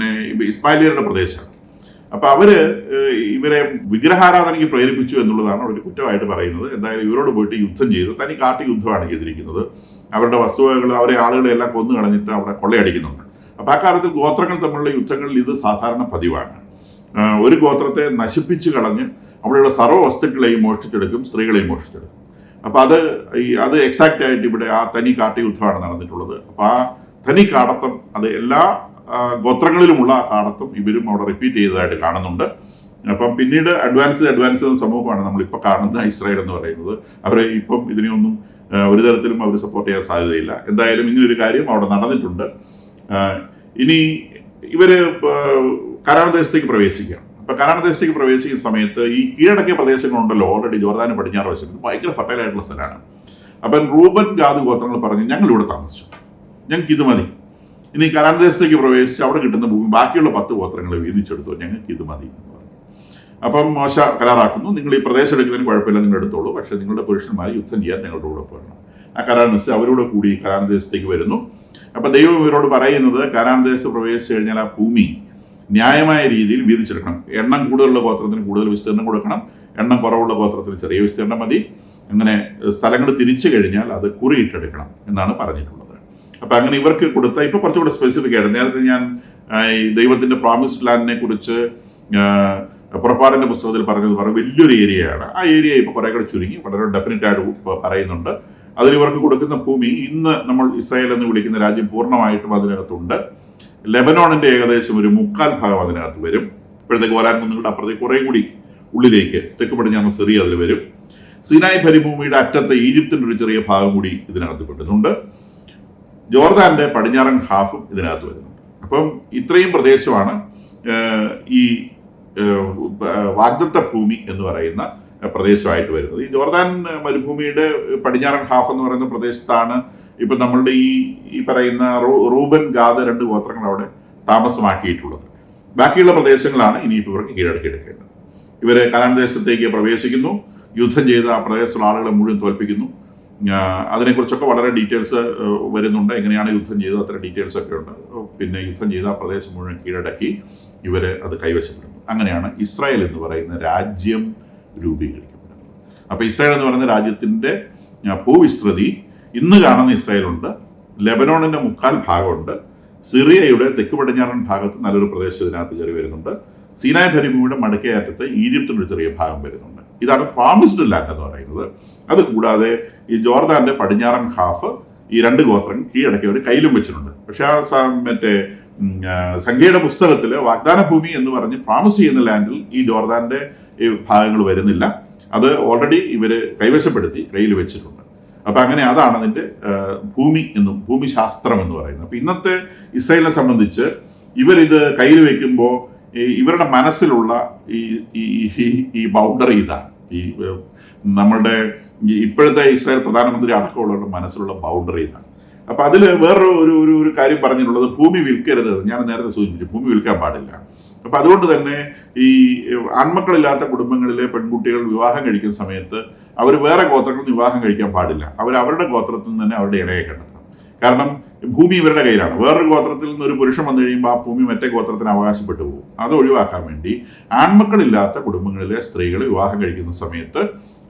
ഇസ്മായിലിയരുടെ പ്രദേശമാണ്. അപ്പൊ ഇവരെ വിഗ്രഹാരാധനയ്ക്ക് പ്രേരിപ്പിച്ചു എന്നുള്ളതാണ് അവർ കുറ്റമായിട്ട് പറയുന്നത്. എന്തായാലും ഇവരോട് പോയിട്ട് യുദ്ധം ചെയ്തു, തനി കാട്ടി യുദ്ധമാണ് ചെയ്തിരിക്കുന്നത്. അവരുടെ വസ്തുവകകൾ, അവരെ ആളുകളെ എല്ലാം കൊന്നു കളഞ്ഞിട്ട് അവിടെ കൊള്ളയടിക്കുന്നുണ്ട്. അപ്പൊ ആ കാലത്ത് ഗോത്രങ്ങൾ തമ്മിലുള്ള യുദ്ധങ്ങളിൽ ഇത് സാധാരണ പതിവാണ്. ഒരു ഗോത്രത്തെ നശിപ്പിച്ചു കളഞ്ഞ് അവിടെയുള്ള സർവ്വ വസ്തുക്കളെയും മോഷ്ടിച്ചെടുക്കും, സ്ത്രീകളെയും മോഷ്ടിച്ചെടുക്കും. അപ്പൊ അത് എക്സാക്റ്റ് ആയിട്ട് ഇവിടെ ആ തനി കാട്ടി യുദ്ധമാണ് നടന്നിട്ടുള്ളത്. അപ്പൊ ആ തനി കാടത്തം, അത് എല്ലാ ഗോത്രങ്ങളിലുമുള്ള കാടത്തം ഇവരും അവിടെ റിപ്പീറ്റ് ചെയ്തതായിട്ട് കാണുന്നുണ്ട്. അപ്പം പിന്നീട് അഡ്വാൻസ് സമൂഹമാണ് നമ്മളിപ്പോൾ കാണുന്ന ഇസ്രായേൽ എന്ന് പറയുന്നത്. അവരെ ഇപ്പം ഇതിനെയൊന്നും ഒരു തരത്തിലും അവർ സപ്പോർട്ട് ചെയ്യാൻ സാധ്യതയില്ല. എന്തായാലും ഇങ്ങനൊരു കാര്യം അവിടെ നടന്നിട്ടുണ്ട്. ഇനി ഇവര് കനാൻ ദേശത്തേക്ക് പ്രവേശിക്കാം. അപ്പൊ കനാൻ ദേശത്തേക്ക് പ്രവേശിക്കുന്ന സമയത്ത് ഈ കീഴടക്കിയ പ്രദേശങ്ങളുണ്ടല്ലോ, ഓൾറെഡി ജോർദാന് പടിഞ്ഞാറ് വശത്ത് ഭയങ്കര ഫർട്ടൈൽ ആയിട്ടുള്ള സ്ഥലമാണ്. അപ്പം റൂബൻ ഗാദ് ഗോത്രങ്ങൾ പറഞ്ഞു, ഞങ്ങൾ ഇവിടെ താമസിച്ചു, ഞങ്ങൾക്ക് ഇത് മതി. ഇനി കനാൻ ദേശത്തേക്ക് പ്രവേശിച്ച് അവിടെ കിട്ടുന്ന ഭൂമി ബാക്കിയുള്ള 10 ഗോത്രങ്ങളെ വീതിച്ചെടുത്തു, ഞങ്ങൾക്ക് ഇത് മതി എന്ന് പറഞ്ഞു. അപ്പം മോശ കരാറാക്കുന്നു, നിങ്ങൾ ഈ പ്രദേശം എടുക്കുന്നതിന് കുഴപ്പമില്ല, നിങ്ങൾ എടുത്തോളൂ, പക്ഷെ നിങ്ങളുടെ പുരുഷന്മാരെ യുദ്ധം ചെയ്യാൻ ഞങ്ങളുടെ കൂടെ പോകണം. ആ കരാറിനനുസരിച്ച് അവരോട് കൂടി കനാൻ ദേശത്തേക്ക് വരുന്നു. അപ്പൊ ദൈവം ഇവരോട് പറയുന്നത്, കനാൻ ദേശത്ത് പ്രവേശിച്ചു കഴിഞ്ഞാൽ ആ ഭൂമി ന്യായമായ രീതിയിൽ വീതിച്ചെടുക്കണം. എണ്ണം കൂടുതലുള്ള ഗോത്രത്തിന് കൂടുതൽ വിസ്തീർണം കൊടുക്കണം, എണ്ണം കുറവുള്ള ഗോത്രത്തിന് ചെറിയ വിസ്തീർണം മതി. അങ്ങനെ സ്ഥലങ്ങൾ തിരിച്ചു കഴിഞ്ഞാൽ അത് കുറിയിട്ടെടുക്കണം എന്നാണ് പറഞ്ഞിട്ടുള്ളത്. അപ്പൊ അങ്ങനെ ഇവർക്ക് കൊടുത്ത, ഇപ്പൊ കുറച്ചുകൂടെ സ്പെസിഫിക് ആയിട്ട്, നേരത്തെ ഞാൻ ഈ ദൈവത്തിന്റെ പ്രോമിസ്ഡ് ലാൻഡിനെ കുറിച്ച് പുറപ്പാടിന്റെ പുസ്തകത്തിൽ പറഞ്ഞത് വലിയൊരു ഏരിയയാണ്. ആ ഏരിയ ഇപ്പൊ കുറെ കൂടെ ചുരുങ്ങി വളരെ ഡെഫിനറ്റ് ആയിട്ട് പറയുന്നുണ്ട്. അതിൽ ഇവർക്ക് കൊടുക്കുന്ന ഭൂമി, ഇന്ന് നമ്മൾ ഇസ്രായേൽ എന്ന് വിളിക്കുന്ന രാജ്യം പൂർണ്ണമായിട്ടും അതിനകത്തുണ്ട്. ലെബനോണിന്റെ ഏകദേശം ഒരു 3/4 ഭാഗം അതിനകത്ത് വരും. ഇപ്പോഴത്തെ ഗോലാൻ കുന്നുകളുടെ അപ്പുറത്തേക്ക് കുറെ കൂടി ഉള്ളിലേക്ക് തെക്ക് പടിഞ്ഞാറ് സിറിയ അതിൽ വരും. സിനായ് മരുഭൂമിയുടെ അറ്റത്ത് ഈജിപ്തിന്റെ ഒരു ചെറിയ ഭാഗം കൂടി ഇതിനകത്ത് പെടുന്നുണ്ട്. ജോർദാന്റെ പടിഞ്ഞാറൻ ഹാഫും ഇതിനകത്ത് വരുന്നുണ്ട്. അപ്പം ഇത്രയും പ്രദേശമാണ് ഈ വാഗ്ദത്ത ഭൂമി എന്ന് പറയുന്ന പ്രദേശമായിട്ട് വരുന്നത്. ഈ ജോർദാൻ മരുഭൂമിയുടെ പടിഞ്ഞാറൻ ഹാഫ് എന്ന് പറയുന്ന പ്രദേശത്താണ് ഇപ്പൊ നമ്മളുടെ ഈ പറയുന്ന റൂബൻ ഗാദ് 2 ഗോത്രങ്ങൾ അവിടെ താമസമാക്കിയിട്ടുള്ളത്. ബാക്കിയുള്ള പ്രദേശങ്ങളാണ് ഇനിയിപ്പോൾ ഇവർക്ക് കീഴടക്കിയെടുക്കേണ്ടത്. ഇവരെ കനാൻ ദേശത്തേക്ക് പ്രവേശിക്കുന്നു, യുദ്ധം ചെയ്ത ആ പ്രദേശത്തുള്ള ആളുകളെ മുഴുവൻ തോൽപ്പിക്കുന്നു. അതിനെക്കുറിച്ചൊക്കെ വളരെ ഡീറ്റെയിൽസ് വരുന്നുണ്ട്. എങ്ങനെയാണ് യുദ്ധം ചെയ്തത്, അത്ര ഡീറ്റെയിൽസ് ഒക്കെ ഉണ്ട്. പിന്നെ യുദ്ധം ചെയ്ത ആ പ്രദേശം മുഴുവൻ കീഴടക്കി ഇവരെ അത് കൈവശപ്പെടുന്നു. അങ്ങനെയാണ് ഇസ്രായേൽ എന്ന് പറയുന്ന രാജ്യം രൂപീകരിക്കപ്പെടുന്നത്. അപ്പോൾ ഇസ്രായേൽ എന്ന് പറയുന്ന രാജ്യത്തിൻ്റെ ഭൂവിസ്തൃതി ഇന്ന് കാണുന്ന ഇസ്രായേലുണ്ട്, ലെബനോണിൻ്റെ 3/4 ഭാഗമുണ്ട്, സിറിയയുടെ തെക്ക് പടിഞ്ഞാറൻ ഭാഗത്ത് നല്ലൊരു പ്രദേശം ഇതിനകത്ത് കയറി വരുന്നുണ്ട്, സീനായ് ധരിഭൂമിയുടെ മടക്കേയറ്റത്ത് ഈജിപ്തിൻ്റെ ഒരു ചെറിയ ഭാഗം വരുന്നുണ്ട്. ഇതാണ് പ്രോമിസ്ഡ് ലാൻഡ് എന്ന് പറയുന്നത്. അതുകൂടാതെ ഈ ജോർദാന്റെ പടിഞ്ഞാറൻ ഹാഫ് ഈ 2 ഗോത്രങ്ങൾ കീഴടക്കി അവർ കയ്യിലും വെച്ചിട്ടുണ്ട്. പക്ഷെ ആ മറ്റേ സംഖ്യയുടെ പുസ്തകത്തിൽ വാഗ്ദാന ഭൂമി എന്ന് പറഞ്ഞ് പ്രോമിസ് ചെയ്യുന്ന ലാൻഡിൽ ഈ ജോർദാന്റെ ഈ ഭാഗങ്ങൾ വരുന്നില്ല. അത് ഓൾറെഡി ഇവര് കൈവശപ്പെടുത്തി കയ്യിൽ വെച്ചിട്ടുണ്ട്. അപ്പൊ അങ്ങനെ അതാണ് അതിന്റെ ഭൂമി എന്നും ഭൂമിശാസ്ത്രം എന്ന് പറയുന്നത്. അപ്പൊ ഇന്നത്തെ ഇസ്രായേലിനെ സംബന്ധിച്ച് ഇവരിത് കയ്യിൽ വെക്കുമ്പോൾ ഇവരുടെ മനസ്സിലുള്ള ഈ ബൗണ്ടറി ഇതാണ്. ഈ നമ്മളുടെ ഇപ്പോഴത്തെ ഇസ്രായേൽ പ്രധാനമന്ത്രി അടക്കമുള്ളവരുടെ മനസ്സിലുള്ള ബൗണ്ടറി ഇതാണ്. അപ്പൊ അതിൽ വേറൊരു ഒരു കാര്യം പറഞ്ഞിട്ടുള്ളത് ഭൂമി വിൽക്കരുത്. ഞാൻ നേരത്തെ സൂചിപ്പിച്ചു, ഭൂമി വിൽക്കാൻ പാടില്ല. അപ്പൊ അതുകൊണ്ട് തന്നെ ഈ ആൺമക്കളില്ലാത്ത കുടുംബങ്ങളിലെ പെൺകുട്ടികൾ വിവാഹം കഴിക്കുന്ന സമയത്ത് അവർ വേറെ ഗോത്രങ്ങളിൽ വിവാഹം കഴിക്കാൻ പാടില്ല. അവരുടെ ഗോത്രത്തിൽ നിന്ന് തന്നെ അവരുടെ ഇണയെ കണ്ടെത്തണം. കാരണം ഭൂമി ഇവരുടെ കയ്യിലാണ്. വേറൊരു ഗോത്രത്തിൽ നിന്ന് ഒരു പുരുഷൻ വന്നു കഴിയുമ്പോൾ ആ ഭൂമി മറ്റേ ഗോത്രത്തിന് അവകാശപ്പെട്ടു പോകും. അത് ഒഴിവാക്കാൻ വേണ്ടി ആൺമക്കളില്ലാത്ത കുടുംബങ്ങളിലെ സ്ത്രീകൾ വിവാഹം കഴിക്കുന്ന സമയത്ത്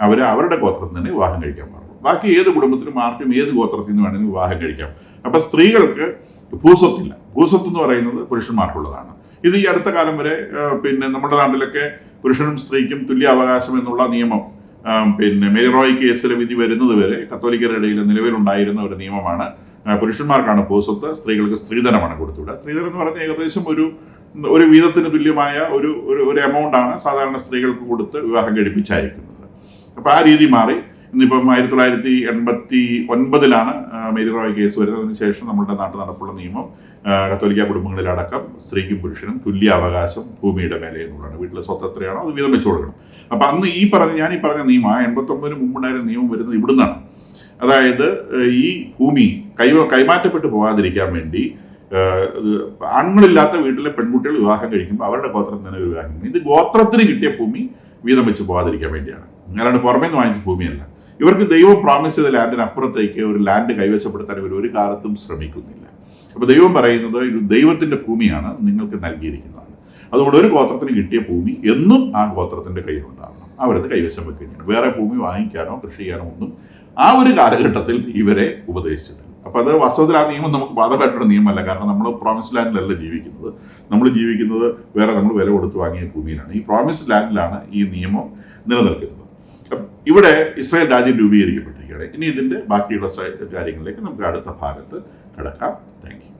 അവരുടെ ഗോത്രത്തിൽ തന്നെ വിവാഹം കഴിക്കാൻ പാടുള്ളൂ. ബാക്കി ഏത് കുടുംബത്തിനും ആർക്കും ഏത് ഗോത്രത്തിൽ നിന്ന് വേണമെങ്കിൽ വിവാഹം കഴിക്കാം. അപ്പൊ സ്ത്രീകൾക്ക് ഭൂസ്വത്തില്ല. ഭൂസ്വത്ത് എന്ന് പറയുന്നത് പുരുഷന്മാർക്കുള്ളതാണ്. ഇത് ഈ അടുത്ത കാലം വരെ നമ്മുടെ നാട്ടിലൊക്കെ പുരുഷനും സ്ത്രീക്കും തുല്യ അവകാശം എന്നുള്ള നിയമം മേരി റോയ് കേസിലെ വിധി വരുന്നത് വരെ കത്തോലിക്കരുടെ ഇടയിൽ നിലവിലുണ്ടായിരുന്ന ഒരു നിയമമാണ്. പുരുഷന്മാർക്കാണ് ഭൂസ്വത്ത്, സ്ത്രീകൾക്ക് സ്ത്രീധനമാണ് കൊടുത്തുവിടുക. സ്ത്രീധനം എന്ന് പറഞ്ഞാൽ ഏകദേശം ഒരു വീതത്തിന് തുല്യമായ ഒരു എമൗണ്ട് ആണ് സാധാരണ സ്ത്രീകൾക്ക് കൊടുത്ത് വിവാഹം കഴിപ്പിച്ചയക്കുന്നത്. അപ്പൊ ആ രീതി മാറി. ഇന്നിപ്പം 1989 മേരി റോയ് കേസ് വരുന്നതിന് ശേഷം നമ്മുടെ നാട്ടിൽ നടപ്പുള്ള നിയമം കത്തോലിക്ക കുടുംബങ്ങളിലടക്കം സ്ത്രീക്കും പുരുഷനും തുല്യ അവകാശം ഭൂമിയുടെ മേലെ എന്നുള്ളതാണ്. വീട്ടിലെ സ്വത്ത് എത്രയാണോ അത് വീതം വെച്ചു കൊടുക്കണം. അപ്പൊ അന്ന് ഞാൻ ഈ പറഞ്ഞ നിയമം 89 മുമ്പുണ്ടായിരുന്ന നിയമം വരുന്നത് ഇവിടുന്നാണ്. അതായത് ഈ ഭൂമി കൈമാറ്റപ്പെട്ടു പോകാതിരിക്കാൻ വേണ്ടി ആണുങ്ങളില്ലാത്ത വീട്ടിലെ പെൺകുട്ടികൾ വിവാഹം കഴിക്കുമ്പോൾ അവരുടെ ഗോത്രത്തിൽ തന്നെ വിവാഹം കഴിക്കും. ഇത് ഗോത്രത്തിന് കിട്ടിയ ഭൂമി വീതം വെച്ച് പോകാതിരിക്കാൻ വേണ്ടിയാണ്. അല്ലാണ്ട് പുറമേ നിന്ന് വാങ്ങിച്ച ഭൂമിയല്ല. ഇവർക്ക് ദൈവം പ്രോമിസ് ചെയ്ത ലാൻഡിനപ്പുറത്തേക്ക് ഒരു ലാൻഡ് കൈവശപ്പെടുത്താൻ ഇവർ ഒരു കാലത്തും ശ്രമിക്കുന്നില്ല. അപ്പൊ ദൈവം പറയുന്നത് ഇത് ദൈവത്തിന്റെ ഭൂമിയാണ്, നിങ്ങൾക്ക് നൽകിയിരിക്കുന്നതാണ്. അതുകൊണ്ട് ഒരു ഗോത്രത്തിന് കിട്ടിയ ഭൂമി എന്നും ആ ഗോത്രത്തിന്റെ കയ്യിലുണ്ടാകണം. അവരത് കൈവശം വെക്കുകയാണ്. വേറെ ഭൂമി വാങ്ങിക്കാനോ കൃഷി ചെയ്യാനോ ഒന്നും ആ ഒരു കാലഘട്ടത്തിൽ ഇവരെ ഉപദേശിച്ചിട്ടില്ല. അപ്പൊ അത് വാസ്തവത്തിൽ ആ നിയമം നമുക്ക് ബാധകമായിട്ടുള്ള നിയമമല്ല. കാരണം നമ്മൾ പ്രോമിസ് ലാൻഡിലല്ല ജീവിക്കുന്നത്. നമ്മൾ ജീവിക്കുന്നത് നമ്മൾ വില കൊടുത്ത് വാങ്ങിയ ഭൂമിയിലാണ്. ഈ പ്രോമിസ് ലാൻഡിലാണ് ഈ നിയമം നിലനിൽക്കുന്നത്. ഇവിടെ ഇസ്രായേൽ രാജ്യം രൂപീകരിക്കപ്പെട്ടിരിക്കുകയാണ്. ഇനി ഇതിന്റെ ബാക്കിയുള്ള കാര്യങ്ങളിലേക്ക് നമുക്ക് അടുത്ത ഭാഗത്ത് കടക്കാം. Thank you.